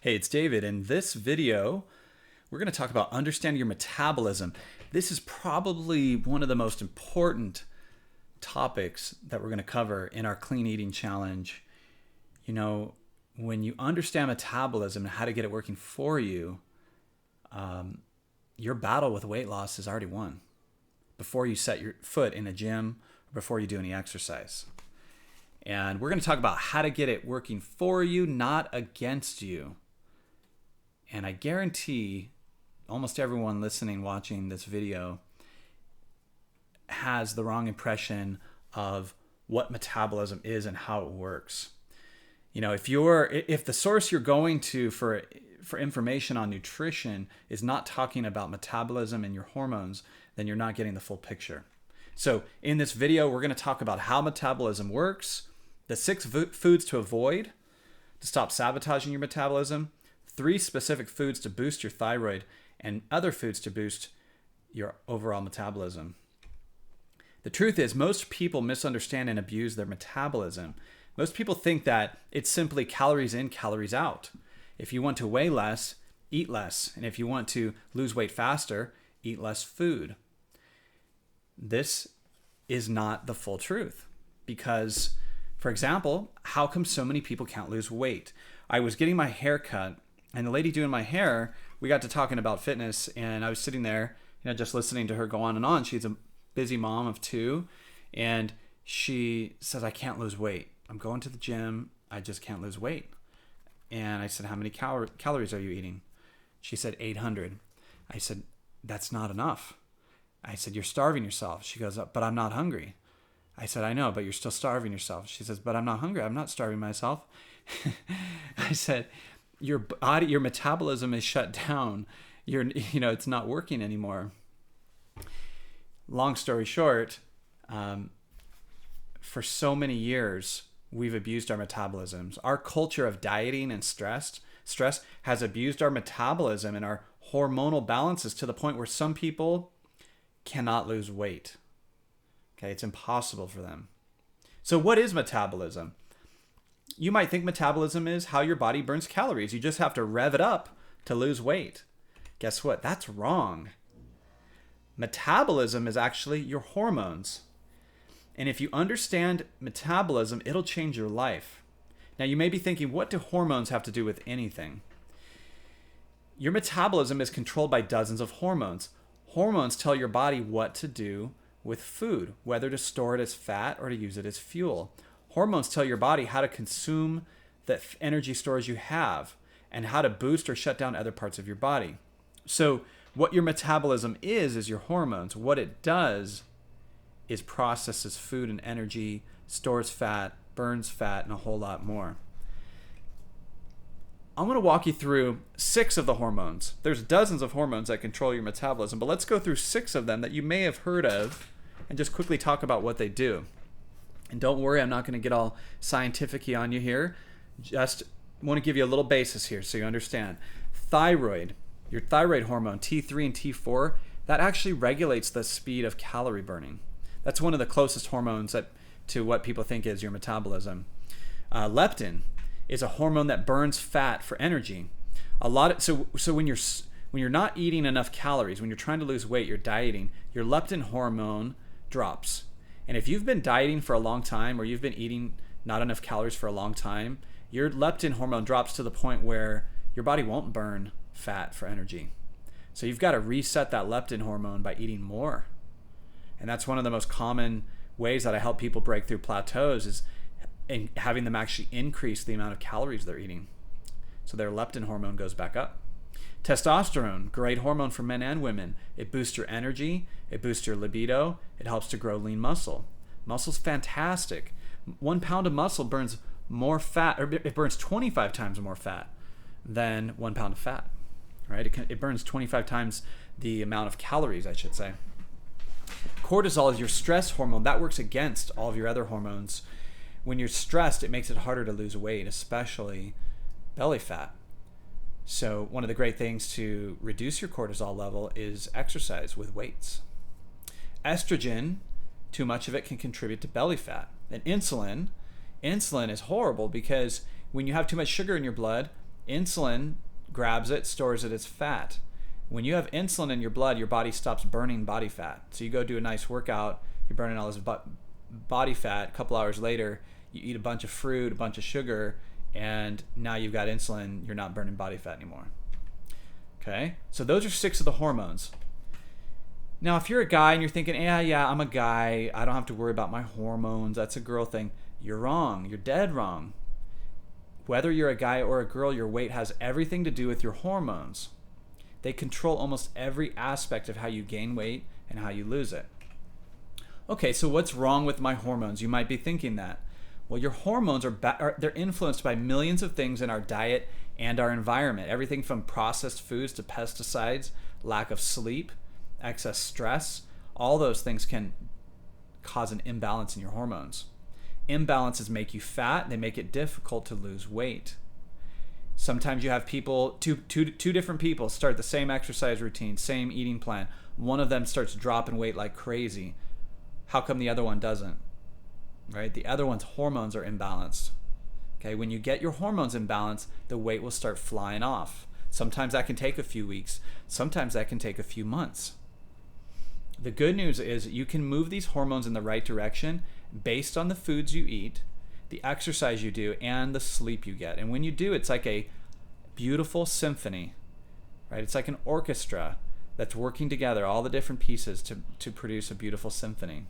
Hey, it's David. In this video, we're going to talk about understanding your metabolism. This is probably one of the most important topics that we're going to cover in our clean eating challenge. You know, when you understand metabolism and how to get it working for you, your battle with weight loss is already won before you set your foot in a gym or before you do any exercise. And we're going to talk about how to get it working for you, not against you. And I guarantee almost everyone listening, watching this video has the wrong impression of what metabolism is and how it works. You know, if the source you're going to for information on nutrition is not talking about metabolism and your hormones, then you're not getting the full picture. So in this video, we're going to talk about how metabolism works, the 6 foods to avoid to stop sabotaging your metabolism, 3 specific foods to boost your thyroid, and other foods to boost your overall metabolism. The truth is, most people misunderstand and abuse their metabolism. Most people think that it's simply calories in, calories out. If you want to weigh less, eat less. And if you want to lose weight faster, eat less food. This is not the full truth. Because, for example, how come so many people can't lose weight? I was getting my hair cut, and the lady doing my hair, we got to talking about fitness, and I was sitting there, just listening to her go on and on. She's a busy mom of 2, and she says, I can't lose weight. I'm going to the gym. I just can't lose weight. And I said, how many calories are you eating? She said, 800. I said, that's not enough. I said, you're starving yourself. She goes, but I'm not hungry. I said, I know, but you're still starving yourself. She says, but I'm not hungry. I'm not starving myself. I said, your body, your metabolism is shut down. It's not working anymore. Long story short, for so many years, we've abused our metabolisms. Our culture of dieting and stress has abused our metabolism and our hormonal balances to the point where some people cannot lose weight. Okay, it's impossible for them. So what is metabolism? You might think metabolism is how your body burns calories. You just have to rev it up to lose weight. Guess what? That's wrong. Metabolism is actually your hormones. And if you understand metabolism, it'll change your life. Now, you may be thinking, what do hormones have to do with anything? Your metabolism is controlled by dozens of hormones. Hormones tell your body what to do with food, whether to store it as fat or to use it as fuel. Hormones tell your body how to consume the energy stores you have and how to boost or shut down other parts of your body. So what your metabolism is your hormones. What it does is processes food and energy, stores fat, burns fat, and a whole lot more. I'm going to walk you through 6 of the hormones. There's dozens of hormones that control your metabolism, but let's go through 6 of them that you may have heard of and just quickly talk about what they do. And don't worry, I'm not going to get all scientific-y on you here. Just want to give you a little basis here so you understand. Thyroid, your thyroid hormone, T3 and T4, that actually regulates the speed of calorie burning. That's one of the closest hormones to what people think is your metabolism. Leptin is a hormone that burns fat for energy. So when you're not eating enough calories, when you're trying to lose weight, you're dieting, your leptin hormone drops. And if you've been dieting for a long time or you've been eating not enough calories for a long time, your leptin hormone drops to the point where your body won't burn fat for energy. So you've got to reset that leptin hormone by eating more. And that's one of the most common ways that I help people break through plateaus is in having them actually increase the amount of calories they're eating. So their leptin hormone goes back up. Testosterone, great hormone for men and women. It boosts your energy, it boosts your libido, it helps to grow lean muscle. Muscle's fantastic. 1 pound of muscle burns more fat, or it burns 25 times more fat than 1 pound of fat, right? It burns 25 times the amount of calories, I should say. Cortisol is your stress hormone. That works against all of your other hormones. When you're stressed, it makes it harder to lose weight, especially belly fat. So one of the great things to reduce your cortisol level is exercise with weights. Estrogen, too much of it can contribute to belly fat. And insulin is horrible because when you have too much sugar in your blood, Insulin grabs it, stores it as fat. When you have insulin in your blood, your body stops burning body fat. So you go do a nice workout, you're burning all this body fat. A couple hours later, you eat a bunch of fruit, a bunch of sugar, and now you've got insulin. You're not burning body fat anymore. Okay, so those are 6 of the hormones. Now, if you're a guy and you're thinking, yeah, I'm a guy, I don't have to worry about my hormones, that's a girl thing, you're wrong. You're dead wrong. Whether you're a guy or a girl, your weight has everything to do with your hormones. They control almost every aspect of how you gain weight and how you lose it. Okay, so what's wrong with my hormones? You might be thinking that. Well, your hormones they're influenced by millions of things in our diet and our environment. Everything from processed foods to pesticides, lack of sleep, excess stress. All those things can cause an imbalance in your hormones. Imbalances make you fat. They make it difficult to lose weight. Sometimes you have people, two different people start the same exercise routine, same eating plan. One of them starts dropping weight like crazy. How come the other one doesn't? Right? The other one's hormones are imbalanced. Okay, when you get your hormones imbalanced, the weight will start flying off. Sometimes that can take a few weeks. Sometimes that can take a few months. The good news is you can move these hormones in the right direction based on the foods you eat, the exercise you do, and the sleep you get. And when you do, it's like a beautiful symphony, right? It's like an orchestra that's working together, all the different pieces to produce a beautiful symphony.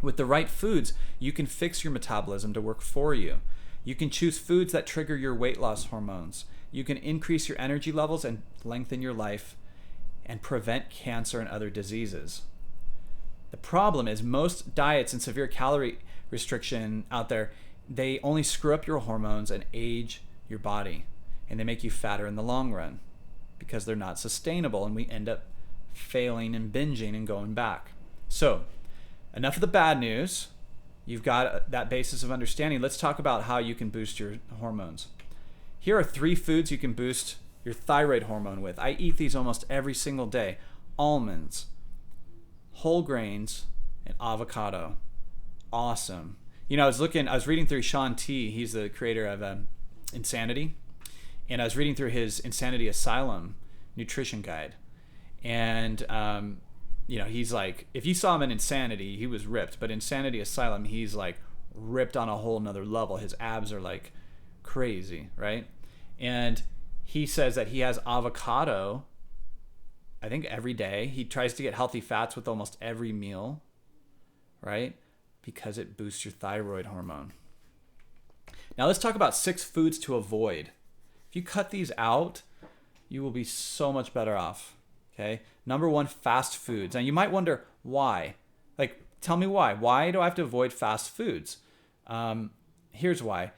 With the right foods, you can fix your metabolism to work for you. You can choose foods that trigger your weight loss hormones. You can increase your energy levels and lengthen your life and prevent cancer and other diseases. The problem is most diets and severe calorie restriction out there, they only screw up your hormones and age your body. And they make you fatter in the long run because they're not sustainable, and we end up failing and binging and going back. So, enough of the bad news. You've got that basis of understanding. Let's talk about how you can boost your hormones. Here are 3 foods you can boost your thyroid hormone with. I eat these almost every single day. Almonds, whole grains, and avocado. Awesome. You know, I was reading through Shaun T. He's the creator of Insanity. And I was reading through his Insanity Asylum nutrition guide. And, you know, he's like, if you saw him in Insanity, he was ripped. But Insanity Asylum, he's like ripped on a whole nother level. His abs are like crazy, right? And he says that he has avocado, I think every day. He tries to get healthy fats with almost every meal, right? Because it boosts your thyroid hormone. Now let's talk about 6 foods to avoid. If you cut these out, you will be so much better off. Okay. Number 1, fast foods. Now you might wonder why. Like, tell me why. Why do I have to avoid fast foods? Here's why.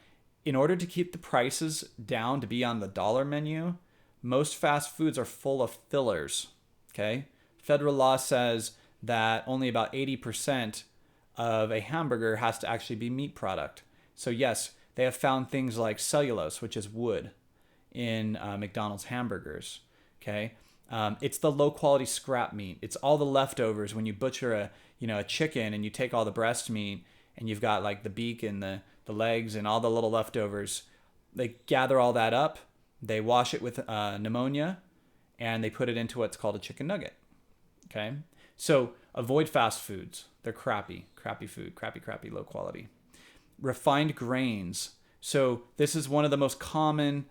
In order to keep the prices down to be on the dollar menu, most fast foods are full of fillers. Okay. Federal law says that only about 80% of a hamburger has to actually be meat product. So yes, they have found things like cellulose, which is wood, in McDonald's hamburgers. Okay. It's the low quality scrap meat. It's all the leftovers when you butcher a chicken and you take all the breast meat and you've got like the beak and the legs and all the little leftovers. They gather all that up, they wash it with pneumonia, and they put it into what's called a chicken nugget. Okay. So avoid fast foods. They're crappy food, crappy, low quality. Refined grains. So this is one of the most common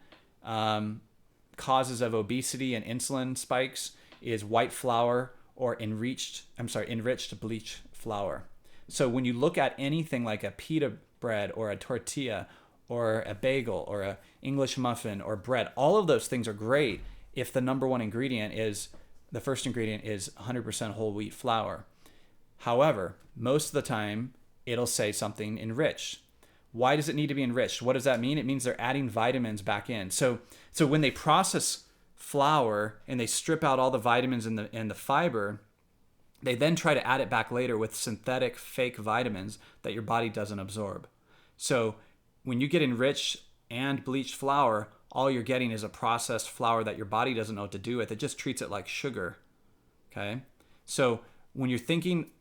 causes of obesity and insulin spikes is white flour or enriched bleach flour. So when you look at anything like a pita bread or a tortilla or a bagel or a English muffin or bread, all of those things are great if the first ingredient is 100% whole wheat flour. However, most of the time it'll say something enriched. Why does it need to be enriched? What does that mean? It means they're adding vitamins back in. So when they process flour and they strip out all the vitamins and the fiber, they then try to add it back later with synthetic fake vitamins that your body doesn't absorb. So when you get enriched and bleached flour, all you're getting is a processed flour that your body doesn't know what to do with. It just treats it like sugar. Okay? So when you're thinking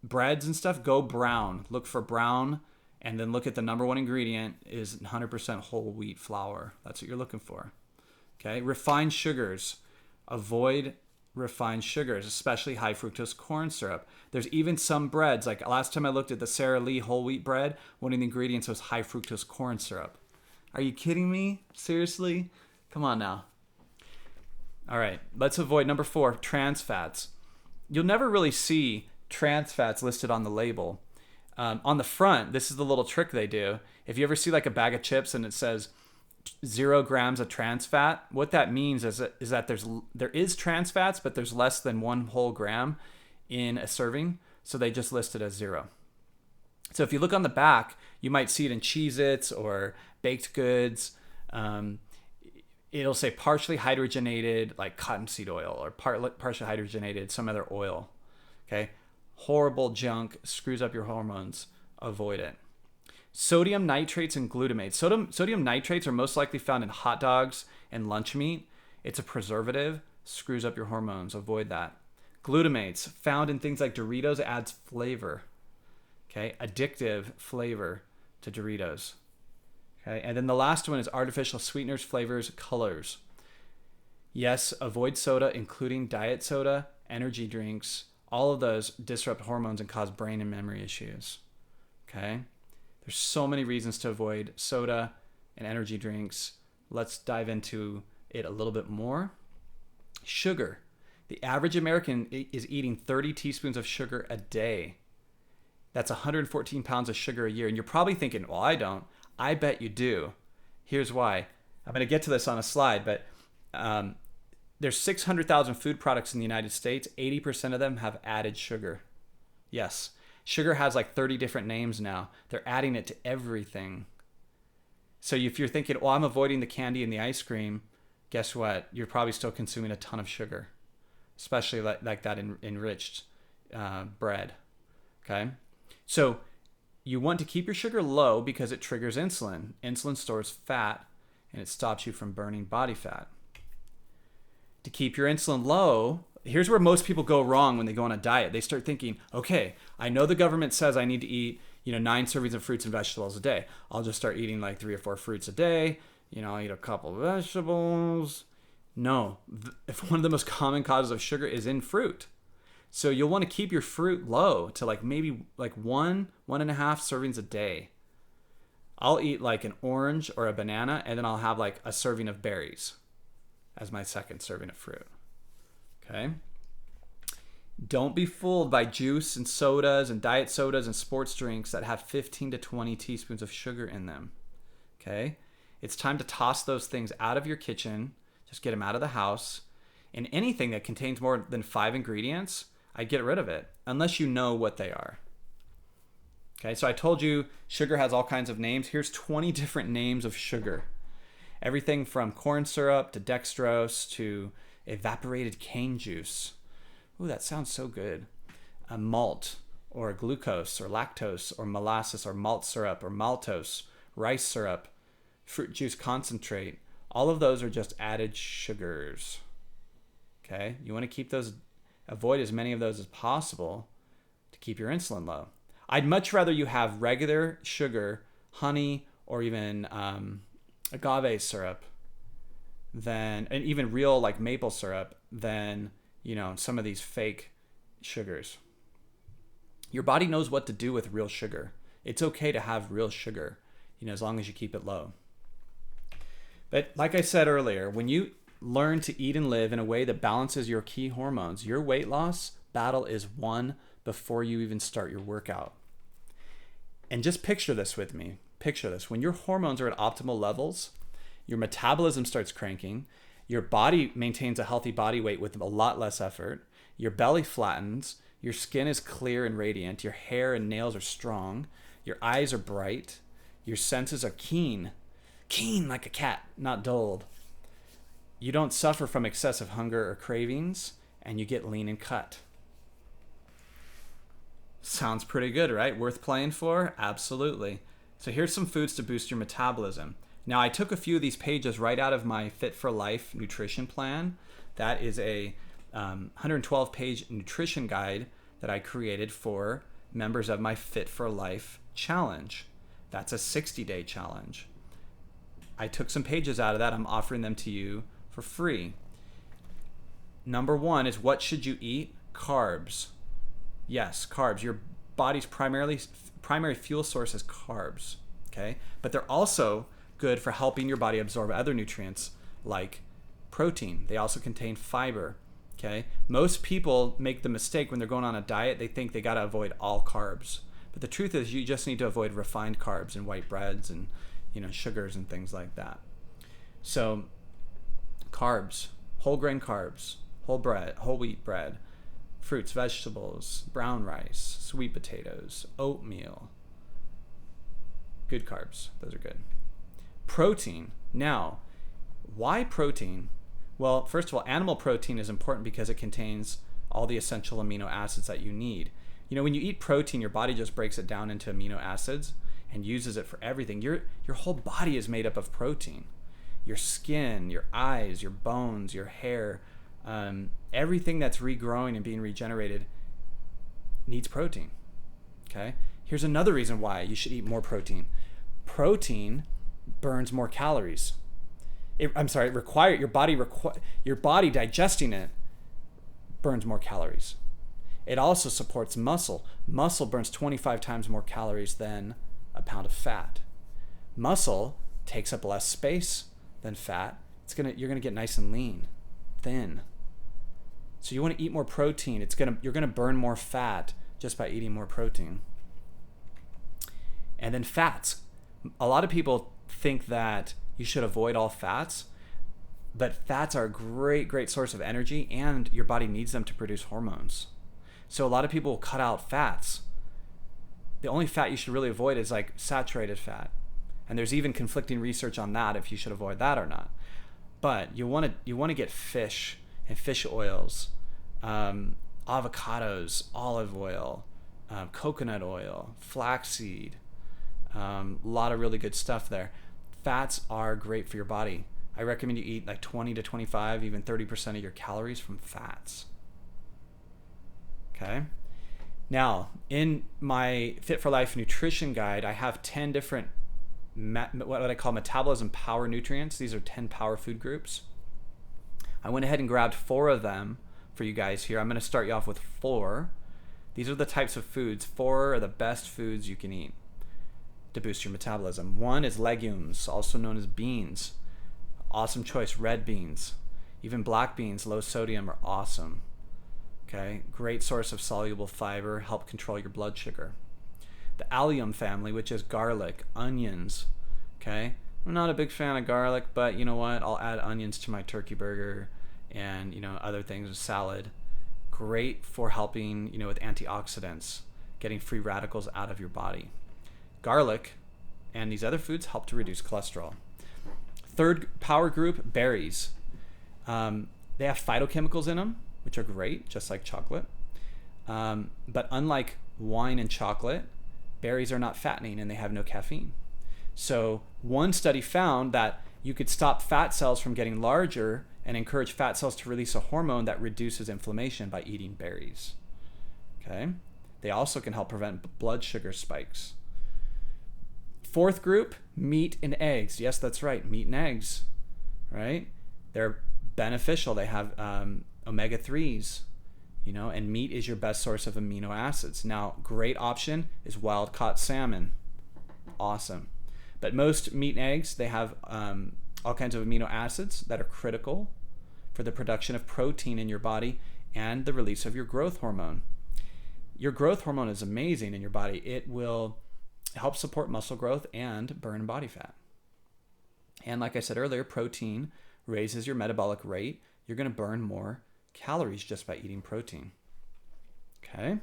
breads and stuff, go brown. Look for brown And then look at the number one ingredient is 100% whole wheat flour. That's what you're looking for. Okay, refined sugars. Avoid refined sugars, especially high fructose corn syrup. There's even some breads, like last time I looked at the Sara Lee whole wheat bread, one of the ingredients was high fructose corn syrup. Are you kidding me? Seriously? Come on now. All right, let's avoid number 4, trans fats. You'll never really see trans fats listed on the label. On the front, this is the little trick they do. If you ever see like a bag of chips and it says 0 grams of trans fat, what that means is that there is trans fats, but there's less than 1 whole gram in a serving, so they just list it as 0. So if you look on the back, you might see it in Cheez-Its or baked goods. It'll say partially hydrogenated, like cottonseed oil, or partially hydrogenated some other oil. Okay, horrible junk, screws up your hormones. Avoid it. Sodium nitrates and glutamates. Sodium nitrates are most likely found in hot dogs and lunch meat. It's a preservative, screws up your hormones. Avoid that. Glutamates, found in things like Doritos, adds flavor. Okay, addictive flavor to Doritos. Okay, and then the last one is artificial sweeteners, flavors, colors. Yes, avoid soda, including diet soda, energy drinks. All of those disrupt hormones and cause brain and memory issues. Okay, there's so many reasons to avoid soda and energy drinks. Let's dive into it a little bit more. Sugar. The average American is eating 30 teaspoons of sugar a day. That's 114 pounds of sugar a year. And you're probably thinking, well, I don't. I bet you do. Here's why. I'm going to get to this on a slide, but there's 600,000 food products in the United States. 80% of them have added sugar. Yes, sugar has like 30 different names now. They're adding it to everything. So if you're thinking, well, I'm avoiding the candy and the ice cream, guess what? You're probably still consuming a ton of sugar, especially like that enriched bread. Okay, so you want to keep your sugar low because it triggers insulin. Insulin stores fat and it stops you from burning body fat. To keep your insulin low, here's where most people go wrong when they go on a diet. They start thinking, okay, I know the government says I need to eat 9 servings of fruits and vegetables a day. I'll just start eating like 3 or 4 fruits a day. I'll eat a couple of vegetables. No, one of the most common causes of sugar is in fruit. So you'll want to keep your fruit low to like maybe like 1.5 servings a day. I'll eat like an orange or a banana, and then I'll have like a serving of berries as my second serving of fruit. Okay. Don't be fooled by juice and sodas and diet sodas and sports drinks that have 15 to 20 teaspoons of sugar in them. Okay. It's time to toss those things out of your kitchen. Just get them out of the house. And anything that contains more than 5 ingredients, I'd get rid of it unless you know what they are. Okay, so I told you sugar has all kinds of names. Here's 20 different names of sugar. Everything from corn syrup to dextrose to evaporated cane juice. Ooh, that sounds so good. A malt or glucose or lactose or molasses or malt syrup or maltose, rice syrup, fruit juice concentrate. All of those are just added sugars. Okay, you want to keep those, avoid as many of those as possible to keep your insulin low. I'd much rather you have regular sugar, honey, or even agave syrup and even real like maple syrup than some of these fake sugars. Your body knows what to do with real sugar. It's okay to have real sugar, as long as you keep it low. But like I said earlier, when you learn to eat and live in a way that balances your key hormones, your weight loss battle is won before you even start your workout. And just picture this with me. Picture this. When your hormones are at optimal levels, your metabolism starts cranking, your body maintains a healthy body weight with a lot less effort, your belly flattens, your skin is clear and radiant, your hair and nails are strong, your eyes are bright, your senses are keen like a cat, not dulled. You don't suffer from excessive hunger or cravings, and you get lean and cut. Sounds pretty good, right? Worth playing for? Absolutely. So here's some foods to boost your metabolism. Now, I took a few of these pages right out of my Fit for Life nutrition plan. That is a 112-page nutrition guide that I created for members of my Fit for Life challenge. That's a 60-day challenge. I took some pages out of that. I'm offering them to you for free. Number 1 is, what should you eat? Carbs. Yes, carbs. Your body's primary fuel source is carbs. Okay? But they're also good for helping your body absorb other nutrients like protein. They also contain fiber. Okay? Most people make the mistake when they're going on a diet, they think they got to avoid all carbs. But the truth is, you just need to avoid refined carbs and white breads and sugars and things like that. So carbs, whole grain carbs, whole wheat bread, fruits, vegetables, brown rice, sweet potatoes, oatmeal. Good carbs. Those are good. Protein. Now, why protein? Well, first of all, animal protein is important because it contains all the essential amino acids that you need. When you eat protein, your body just breaks it down into amino acids and uses it for everything. Your whole body is made up of protein. Your skin, your eyes, your bones, your hair, everything that's regrowing and being regenerated needs protein. Okay? Here's another reason why you should eat more protein. Protein burns more calories. Your body digesting it burns more calories. It also supports muscle. Muscle burns 25 times more calories than a pound of fat. Muscle takes up less space than fat. You're gonna get nice and lean, thin. So you want to eat more protein. You're gonna burn more fat just by eating more protein. And then fats. A lot of people think that you should avoid all fats, but fats are a great source of energy, and your body needs them to produce hormones. So a lot of people will cut out fats. The only fat you should really avoid is like saturated fat. And there's even conflicting research on that, if you should avoid that or not. But you want to get fish and fish oils, avocados, olive oil, coconut oil, flaxseed, a lot of really good stuff there. Fats are great for your body. I recommend you eat like 20 to 25, even 30% of your calories from fats. Okay. Now, in my Fit for Life nutrition guide, I have 10 different what I call metabolism power nutrients. These are 10 power food groups. I went ahead and grabbed 4 of them for you guys here. I'm going to start you off with 4. These are the types of foods. 4 are the best foods you can eat to boost your metabolism. 1 is legumes, also known as beans. Awesome choice. Red beans, even black beans, low sodium, are awesome. Okay, great source of soluble fiber, help control your blood sugar. The allium family, which is garlic, onions. Okay, I'm not a big fan of garlic, but you know what? I'll add onions to my turkey burger and other things, salad. Great for helping with antioxidants, getting free radicals out of your body. Garlic and these other foods help to reduce cholesterol. 3rd power group, berries. They have phytochemicals in them, which are great, just like chocolate. But unlike wine and chocolate, berries are not fattening and they have no caffeine. So one study found that you could stop fat cells from getting larger and encourage fat cells to release a hormone that reduces inflammation by eating berries. Okay? They also can help prevent blood sugar spikes. 4th group, meat and eggs. Yes, that's right, meat and eggs, right? They're beneficial. They have omega-3s, and meat is your best source of amino acids. Now, great option is wild-caught salmon. Awesome. But most meat and eggs, they have all kinds of amino acids that are critical for the production of protein in your body and the release of your growth hormone. Your growth hormone is amazing in your body. It will help support muscle growth and burn body fat. And like I said earlier, protein raises your metabolic rate. You're going to burn more calories just by eating protein. Okay?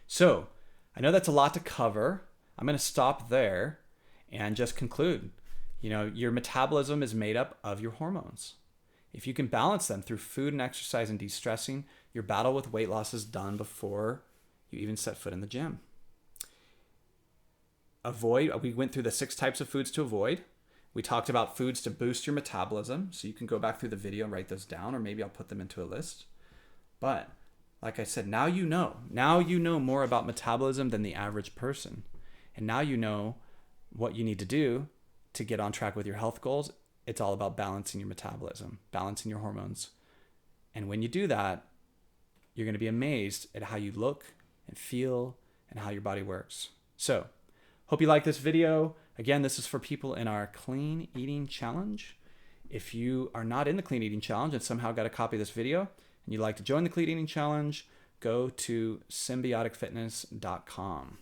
So, I know that's a lot to cover. I'm going to stop there and just conclude. Your metabolism is made up of your hormones. If you can balance them through food and exercise and de-stressing, your battle with weight loss is done before you even set foot in the gym. We went through the 6 types of foods to avoid. We talked about foods to boost your metabolism, so you can go back through the video and write those down, or maybe I'll put them into a list. But like I said, now you know more about metabolism than the average person. And now you know what you need to do to get on track with your health goals. It's all about balancing your metabolism, balancing your hormones. And when you do that, you're going to be amazed at how you look and feel and how your body works. So, hope you like this video. Again, this is for people in our clean eating challenge. If you are not in the clean eating challenge and somehow got a copy of this video and you'd like to join the clean eating challenge, go to symbioticfitness.com.